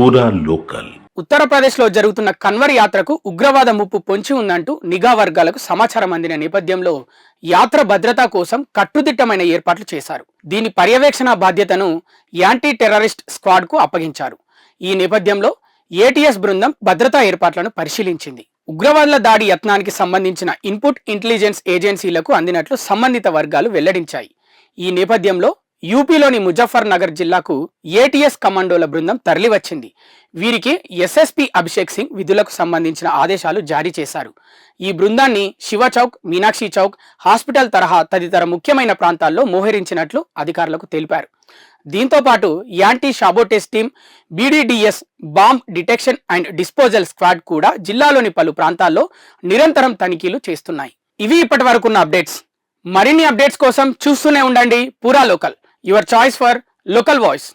పూరా లోకల్. ఉత్తరప్రదేశ్లో జరుగుతున్న కన్వర్ యాత్రకు ఉగ్రవాద ముప్పు పొంచి ఉందంటూ నిఘా వర్గాలకు సమాచారం అందిన నేపథ్యంలో యాత్ర భద్రత కోసం కట్టుదిట్టమైన ఏర్పాట్లు చేశారు. దీని పర్యవేక్షణ బాధ్యతను యాంటీ టెర్రరిస్ట్ స్క్వాడ్ కు అప్పగించారు. ఈ నేపథ్యంలో ఏటీఎస్ బృందం భద్రతా ఏర్పాట్లను పరిశీలించింది. ఉగ్రవాదుల దాడి యత్నానికి సంబంధించిన ఇన్పుట్ ఇంటెలిజెన్స్ ఏజెన్సీలకు అందినట్లు సంబంధిత వర్గాలు వెల్లడించాయి. ఈ నేపథ్యంలో యూపీలోని ముజఫర్ నగర్ జిల్లాకు ఏటీఎస్ కమాండోల బృందం తరలివచ్చింది. వీరికి ఎస్ఎస్పీ అభిషేక్ సింగ్ విధులకు సంబంధించిన ఆదేశాలు జారీ చేశారు. ఈ బృందాన్ని శివ చౌక్, మీనాక్షి చౌక్, హాస్పిటల్ తరహా తదితర ముఖ్యమైన ప్రాంతాల్లో మోహరించినట్లు అధికారులకు తెలిపారు. దీంతో పాటు anti sabotage team, BDDS bomb detection and disposal squad కూడా జిల్లాలోని పలు ప్రాంతాల్లో నిరంతరం తనిఖీలు చేస్తున్నాయి. ఇవి ఇప్పటి వరకున్న అప్డేట్స్. మరిన్ని అప్డేట్స్ కోసం చూస్తూనే ఉండండి పూరా local, your choice for local voice.